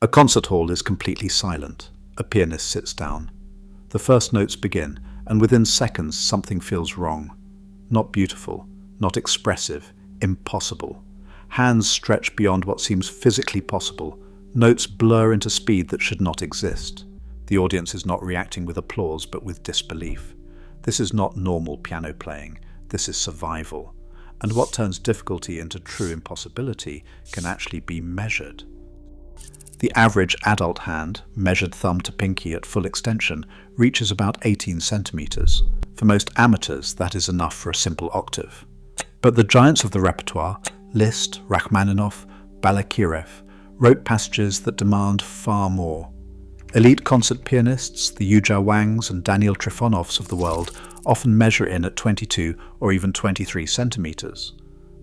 A concert hall is completely silent. A pianist sits down. The first notes begin, and within seconds something feels wrong. Not beautiful, not expressive, impossible. Hands stretch beyond what seems physically possible. Notes blur into speed that should not exist. The audience is not reacting with applause, but with disbelief. This is not normal piano playing. This is survival. And what turns difficulty into true impossibility can actually be measured. The average adult hand, measured thumb to pinky at full extension, reaches about 18 centimeters. For most amateurs, that is enough for a simple octave. But the giants of the repertoire, Liszt, Rachmaninoff, Balakirev, wrote passages that demand far more. Elite concert pianists, the Yuja Wangs and Daniel Trifonovs of the world, often measure in at 22 or even 23 centimeters.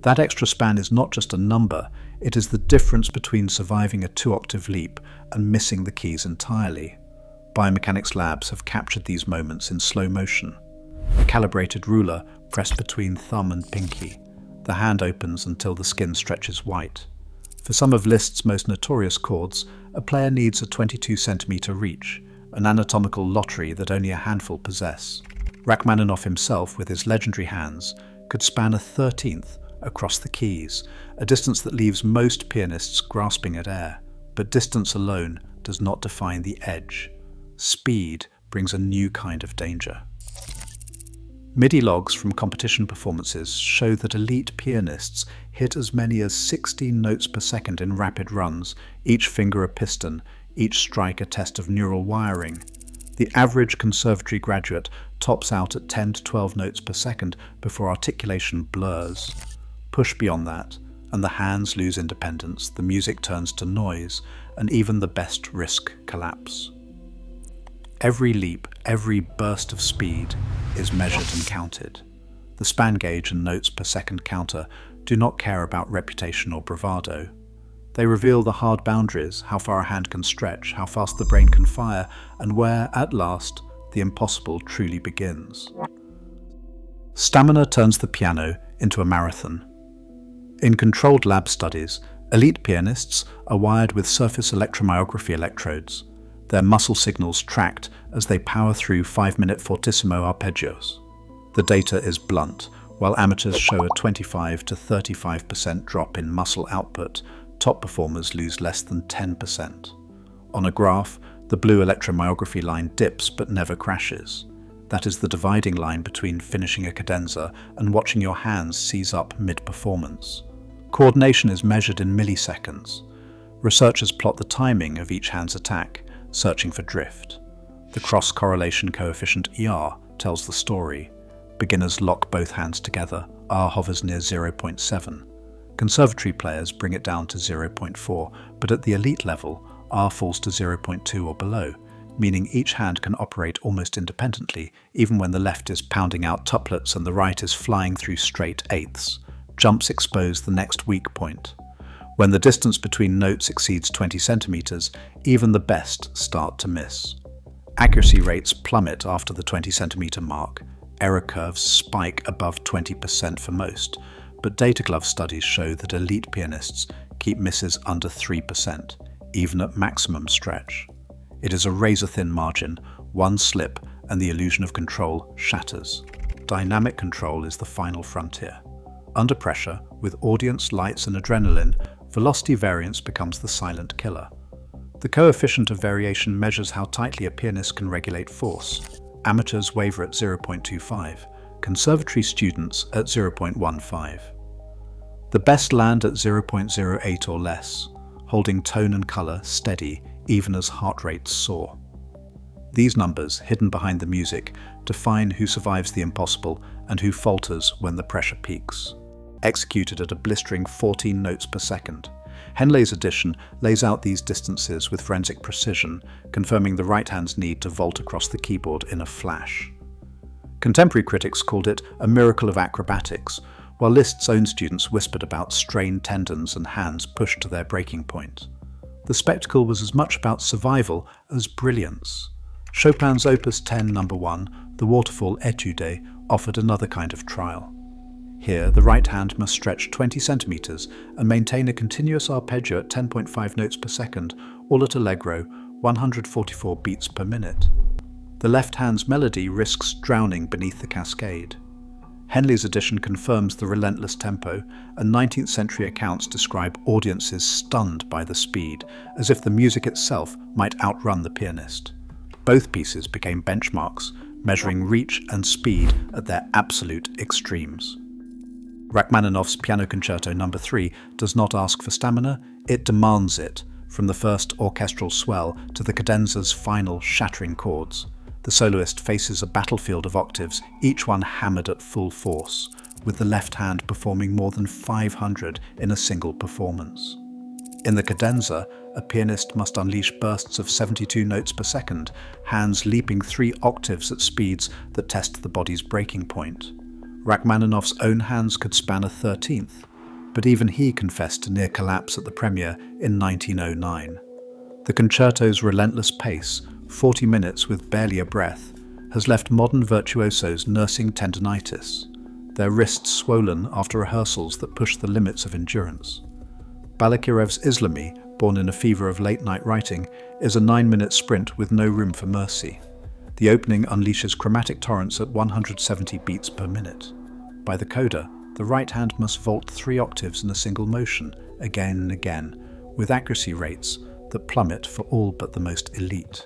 That extra span is not just a number, it is the difference between surviving a 2-octave leap and missing the keys entirely. Biomechanics labs have captured these moments in slow motion. A calibrated ruler pressed between thumb and pinky. The hand opens until the skin stretches white. For some of Liszt's most notorious chords, a player needs a 22-centimeter reach, an anatomical lottery that only a handful possess. Rachmaninoff himself, with his legendary hands, could span a 13th across the keys, a distance that leaves most pianists grasping at air. But distance alone does not define the edge. Speed brings a new kind of danger. MIDI logs from competition performances show that elite pianists hit as many as 16 notes per second in rapid runs, each finger a piston, each strike a test of neural wiring. The average conservatory graduate tops out at 10 to 12 notes per second before articulation blurs. Push beyond that, and the hands lose independence, the music turns to noise, and even the best risk collapse. Every leap, every burst of speed is measured and counted. The span gauge and notes per second counter do not care about reputation or bravado. They reveal the hard boundaries, how far a hand can stretch, how fast the brain can fire, and where, at last, the impossible truly begins. Stamina turns the piano into a marathon. In controlled lab studies, elite pianists are wired with surface electromyography electrodes, their muscle signals tracked as they power through 5-minute fortissimo arpeggios. The data is blunt. While amateurs show a 25 to 35% drop in muscle output, top performers lose less than 10%. On a graph, the blue electromyography line dips but never crashes. That is the dividing line between finishing a cadenza and watching your hands seize up mid-performance. Coordination is measured in milliseconds. Researchers plot the timing of each hand's attack, searching for drift. The cross-correlation coefficient ER tells the story. Beginners lock both hands together, R hovers near 0.7. Conservatory players bring it down to 0.4, but at the elite level, R falls to 0.2 or below, meaning each hand can operate almost independently, even when the left is pounding out tuplets and the right is flying through straight eighths. Jumps expose the next weak point. When the distance between notes exceeds 20 centimeters, even the best start to miss. Accuracy rates plummet after the 20-centimeter mark. Error curves spike above 20% for most, but Data Glove studies show that elite pianists keep misses under 3%, even at maximum stretch. It is a razor-thin margin. One slip and the illusion of control shatters. Dynamic control is the final frontier. Under pressure, with audience, lights and adrenaline, velocity variance becomes the silent killer. The coefficient of variation measures how tightly a pianist can regulate force. Amateurs waver at 0.25, conservatory students at 0.15. The best land at 0.08 or less, holding tone and color steady even as heart rates soar. These numbers, hidden behind the music, define who survives the impossible and who falters when the pressure peaks. Executed at a blistering 14 notes per second, Henley's edition lays out these distances with forensic precision, confirming the right hand's need to vault across the keyboard in a flash. Contemporary critics called it a miracle of acrobatics, while Liszt's own students whispered about strained tendons and hands pushed to their breaking point. The spectacle was as much about survival as brilliance. Chopin's Opus 10 No. 1, the Waterfall Étude, offered another kind of trial. Here, the right hand must stretch 20 centimeters and maintain a continuous arpeggio at 10.5 notes per second, all at allegro, 144 beats per minute. The left hand's melody risks drowning beneath the cascade. Henley's edition confirms the relentless tempo, and 19th century accounts describe audiences stunned by the speed, as if the music itself might outrun the pianist. Both pieces became benchmarks, measuring reach and speed at their absolute extremes. Rachmaninoff's Piano Concerto No. 3 does not ask for stamina, it demands it, from the first orchestral swell to the cadenza's final shattering chords. The soloist faces a battlefield of octaves, each one hammered at full force, with the left hand performing more than 500 in a single performance. In the cadenza, a pianist must unleash bursts of 72 notes per second, hands leaping 3 octaves at speeds that test the body's breaking point. Rachmaninoff's own hands could span a 13th, but even he confessed to near collapse at the premiere in 1909. The concerto's relentless pace, 40 minutes with barely a breath, has left modern virtuosos nursing tendinitis, their wrists swollen after rehearsals that push the limits of endurance. Balakirev Islamey, born in a fever of late-night writing, is a 9-minute sprint with no room for mercy. The opening unleashes chromatic torrents at 170 beats per minute. By the coda, the right hand must vault 3 octaves in a single motion, again and again, with accuracy rates that plummet for all but the most elite.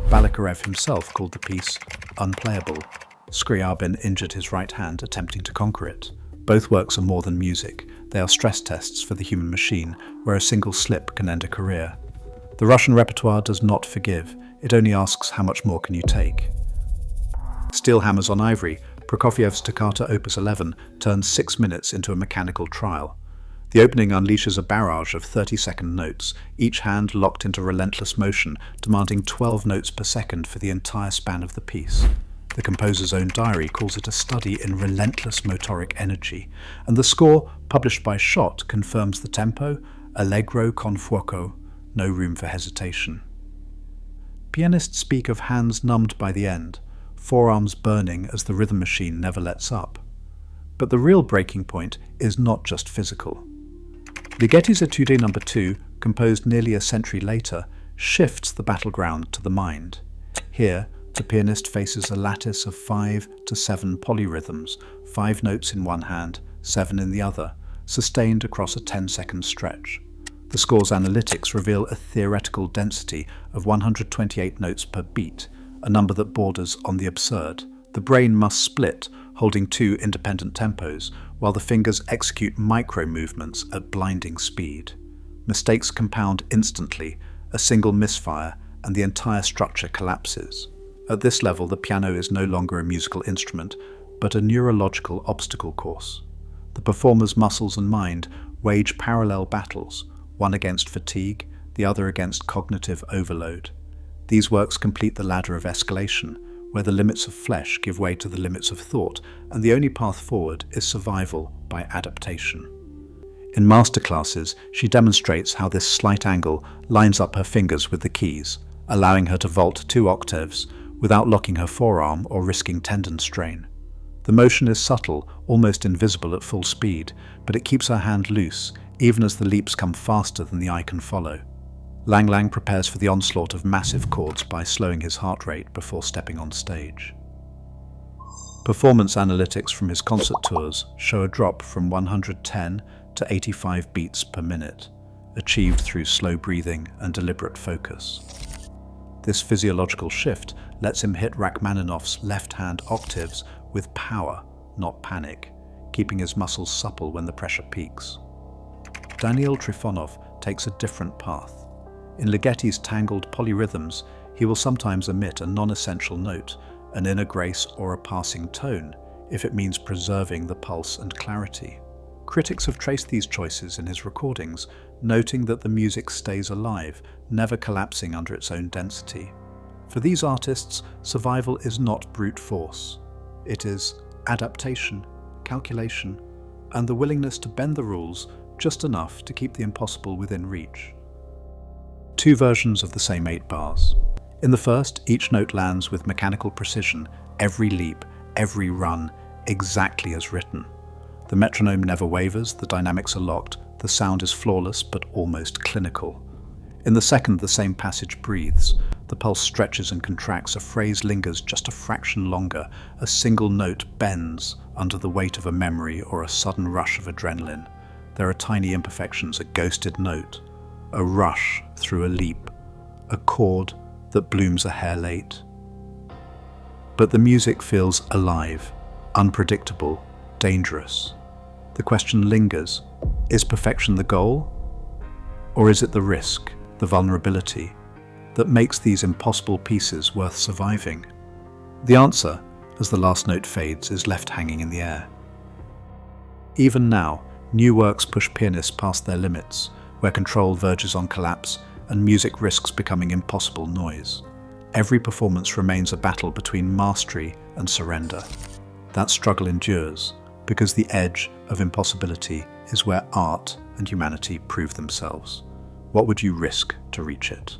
Balakirev himself called the piece unplayable. Scriabin injured his right hand attempting to conquer it. Both works are more than music. They are stress tests for the human machine, where a single slip can end a career. The Russian repertoire does not forgive. It only asks how much more can you take. Steel hammers on ivory, Prokofiev's Toccata Opus 11 turns 6 minutes into a mechanical trial. The opening unleashes a barrage of 30-second notes, each hand locked into relentless motion, demanding 12 notes per second for the entire span of the piece. The composer's own diary calls it a study in relentless motoric energy, and the score, published by Schott, confirms the tempo, allegro con fuoco, no room for hesitation. Pianists speak of hands numbed by the end, forearms burning as the rhythm machine never lets up. But the real breaking point is not just physical. Ligeti's Étude No. 2, composed nearly a century later, shifts the battleground to the mind. Here, the pianist faces a lattice of 5 to 7 polyrhythms, 5 notes in one hand, 7 in the other, sustained across a 10-second stretch. The score's analytics reveal a theoretical density of 128 notes per beat, a number that borders on the absurd. The brain must split, holding 2 independent tempos, while the fingers execute micro-movements at blinding speed. Mistakes compound instantly, a single misfire, and the entire structure collapses. At this level, the piano is no longer a musical instrument, but a neurological obstacle course. The performer's muscles and mind wage parallel battles, one against fatigue, the other against cognitive overload. These works complete the ladder of escalation, where the limits of flesh give way to the limits of thought, and the only path forward is survival by adaptation. In masterclasses, she demonstrates how this slight angle lines up her fingers with the keys, allowing her to vault 2 octaves without locking her forearm or risking tendon strain. The motion is subtle, almost invisible at full speed, but it keeps her hand loose, even as the leaps come faster than the eye can follow. Lang Lang prepares for the onslaught of massive chords by slowing his heart rate before stepping on stage. Performance analytics from his concert tours show a drop from 110 to 85 beats per minute, achieved through slow breathing and deliberate focus. This physiological shift lets him hit Rachmaninoff's left-hand octaves with power, not panic, keeping his muscles supple when the pressure peaks. Daniil Trifonov takes a different path. In Ligeti's tangled polyrhythms, he will sometimes omit a non-essential note, an inner grace or a passing tone, if it means preserving the pulse and clarity. Critics have traced these choices in his recordings, noting that the music stays alive, never collapsing under its own density. For these artists, survival is not brute force. It is adaptation, calculation, and the willingness to bend the rules just enough to keep the impossible within reach. 2 versions of the same 8 bars. In the first, each note lands with mechanical precision, every leap, every run, exactly as written. The metronome never wavers, the dynamics are locked, the sound is flawless but almost clinical. In the second the same passage breathes, the pulse stretches and contracts, a phrase lingers just a fraction longer, a single note bends under the weight of a memory or a sudden rush of adrenaline. There are tiny imperfections, a ghosted note, a rush through a leap, a chord that blooms a hair late. But the music feels alive, unpredictable, dangerous. The question lingers, is perfection the goal? Or is it the risk, the vulnerability, that makes these impossible pieces worth surviving? The answer, as the last note fades, is left hanging in the air. Even now, new works push pianists past their limits, where control verges on collapse and music risks becoming impossible noise. Every performance remains a battle between mastery and surrender. That struggle endures, because the edge of impossibility is where art and humanity prove themselves. What would you risk to reach it?